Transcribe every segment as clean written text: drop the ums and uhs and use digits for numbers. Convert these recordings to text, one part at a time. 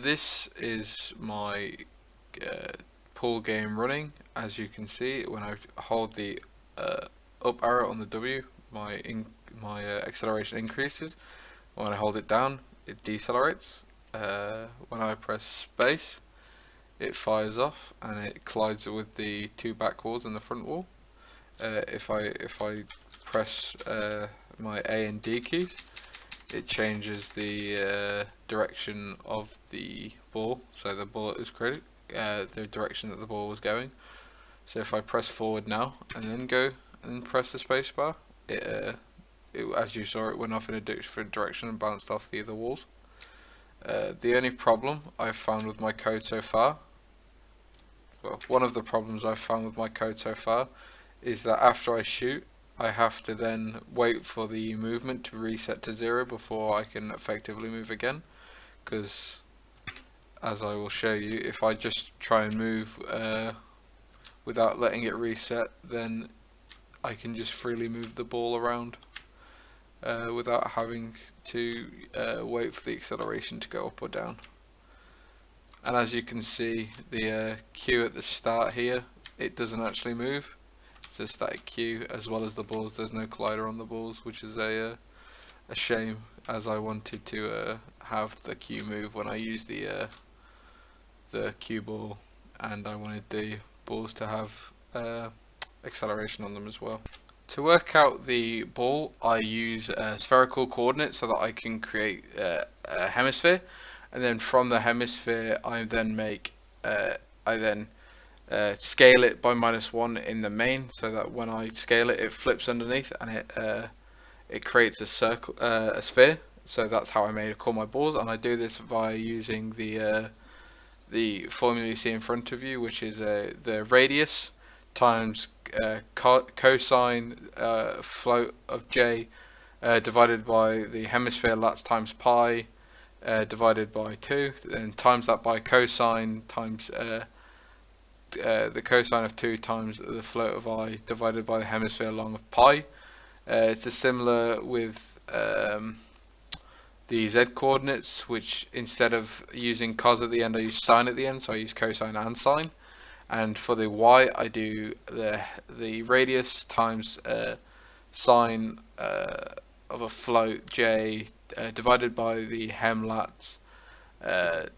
this is my uh, pool game running. As you can see, when I hold the up arrow on the W, my acceleration increases. When I hold it down, it decelerates. When I press space, it fires off and it collides with the two back walls and the front wall. If I press my A and D keys, it changes the direction of the ball, so the ball is created, the direction that the ball was going. So if I press forward now and then go and press the space bar, as you saw, it went off in a different direction and bounced off the other walls. The only problem I've found with my code so far, well, one of the problems I've found with my code so far, is that after I shoot, I have to then wait for the movement to reset to 0 before I can effectively move again. Because, as I will show you, if I just try and move without letting it reset, then I can just freely move the ball around without having to wait for the acceleration to go up or down. And as you can see, the Q at the start here, it doesn't actually move. It's a static Q, as well as the balls. There's no collider on the balls, which is a shame, as I wanted to have the Q move when I used the Q ball, and I wanted the balls to have acceleration on them as well. To work out the ball, I use spherical coordinates so that I can create a hemisphere, and then from the hemisphere I then scale it by -1 in the main, so that when I scale it, it flips underneath and it creates a circle, a sphere. So that's how I made call my balls, and I do this via using the formula you see in front of you, which is the radius times cosine float of j divided by the hemisphere lats times pi divided by 2, and times that by cosine times the cosine of 2 times the float of I divided by the hemisphere long of pi. It's similar with the z coordinates, which instead of using cos at the end, I use sine at the end, so I use cosine and sine. And for the y, I do the radius times sine of a float j divided by the hem lats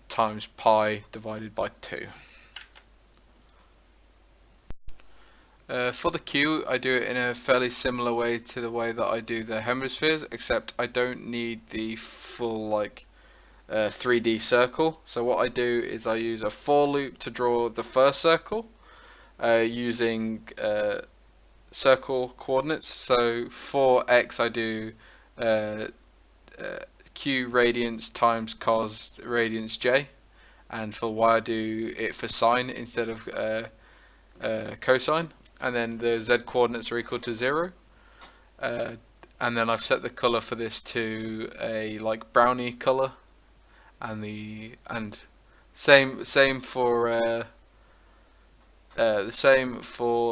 times pi divided by 2. For the Q, I do it in a fairly similar way to the way that I do the hemispheres, except I don't need the full 3D circle. So what I do is I use a for loop to draw the first circle using circle coordinates. So for x I do q radians times cos radians j, and for y I do it for sine instead of cosine, and then the z coordinates are equal to 0. And then I've set the color for this to a brownie color, and same for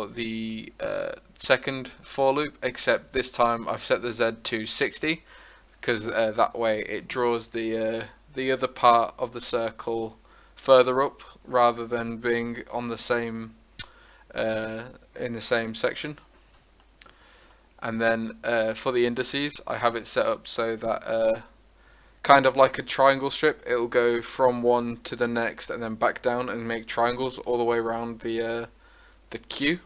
the second for loop, except this time I've set the z to 60, because that way it draws the other part of the circle further up rather than being on the same in the same section. And then for the indices, I have it set up so that kind of like a triangle strip, it'll go from one to the next and then back down and make triangles all the way around the Q.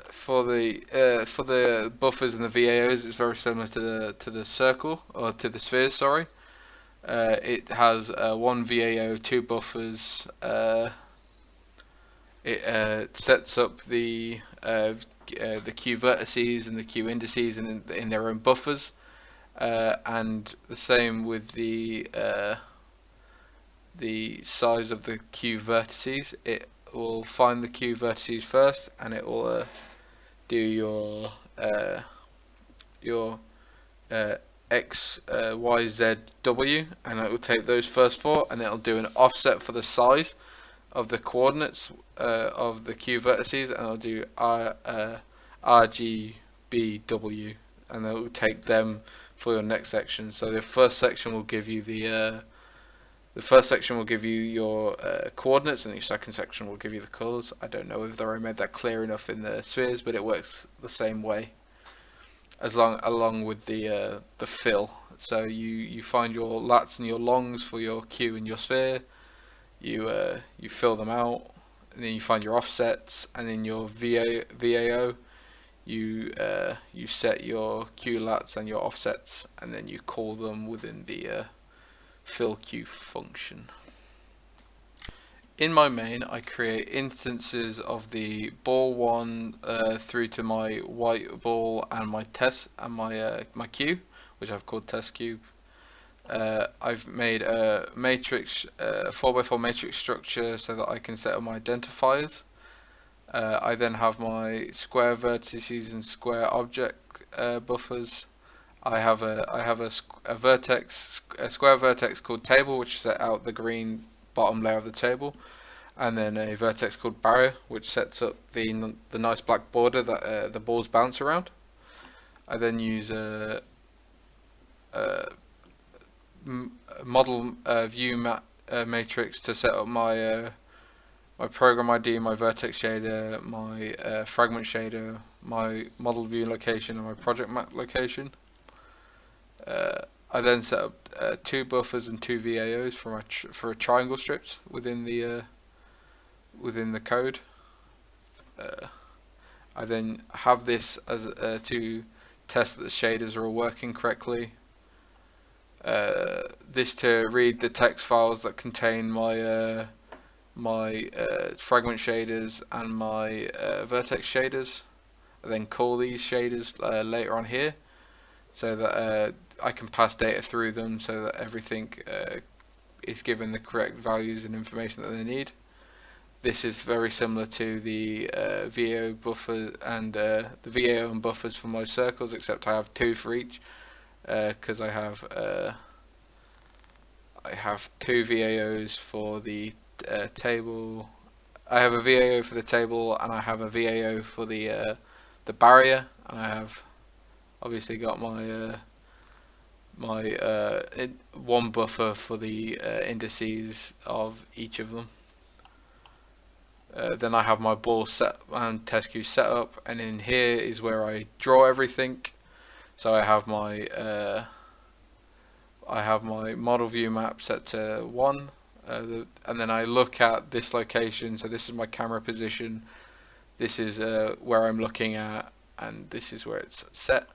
For the buffers and the VAOs, it's very similar to the circle, or to the spheres. Sorry, it has one VAO, two buffers. It sets up the Q vertices and the Q indices in their own buffers, and the same with the size of the Q vertices. It will find the Q vertices first, and it will do your X, Y, Z, W, and it will take those first four, and it will do an offset for the size of the coordinates of the Q vertices, and it'll do R, G, B, W, and it will take them for your next section. So the first section will give you the The first section will give you your coordinates, and the second section will give you the colors. I don't know whether I made that clear enough in the spheres, but it works the same way, along with the fill. So you find your lats and your longs for your cue and your sphere. You fill them out, and then you find your offsets, and then your VAO. You set your cue lats and your offsets, and then you call them within the fill cue function. In my main, I create instances of the ball one through to my white ball and my test and my cue, which I've called test cube. I've made a matrix, 4x4 matrix structure so that I can set up my identifiers. I then have my square vertices and square object buffers. I have a square vertex called table, which set out the green bottom layer of the table, and then a vertex called barrier, which sets up the nice black border that the balls bounce around. I then use a model view matrix to set up my my program ID, my vertex shader, my fragment shader, my model view location, and my project map location. I then set up 2 buffers and 2 VAOs for triangle strips within the code. I then have this as to test that the shaders are all working correctly. This to read the text files that contain my fragment shaders and my vertex shaders. I then call these shaders later on here, so that I can pass data through them so that everything is given the correct values and information that they need. This is very similar to the VAO buffer and the VAO and buffers for my circles, except I have 2 for each, because I have 2 VAOs for the table. I have a VAO for the table, and I have a VAO for the barrier, and I have obviously got my one buffer for the indices of each of them. Then I have my ball set and test cue set up, and in here is where I draw everything. So I have my model view map set to 1, and then I look at this location. So this is my camera position. This is where I'm looking at, and this is where it's set.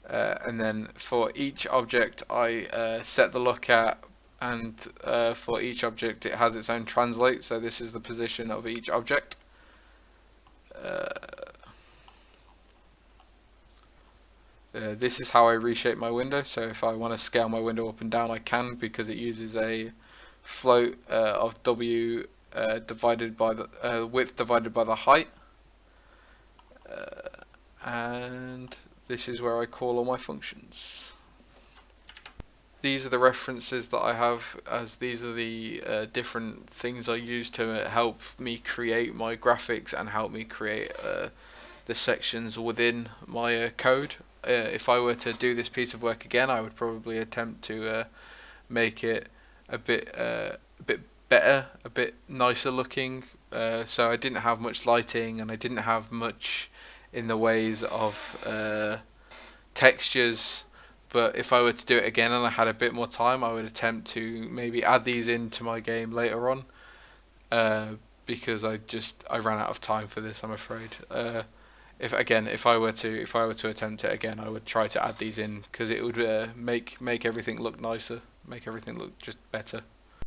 And then for each object I set the look at, and for each object it has its own translate, so this is the position of each object. This is how I reshape my window, so if I want to scale my window up and down I can, because it uses a float of W divided by the width divided by the height. And this is where I call all my functions. These are the references that I have, as these are the different things I use to help me create my graphics and help me create the sections within my code. If I were to do this piece of work again, I would probably attempt to make it a bit better, a bit nicer looking. So I didn't have much lighting, and I didn't have much in the ways of textures. But if I were to do it again and I had a bit more time, I would attempt to maybe add these into my game later on, because I ran out of time for this, I'm afraid. If I were to attempt it again, I would try to add these in, because it would make everything look nicer, make everything look just better.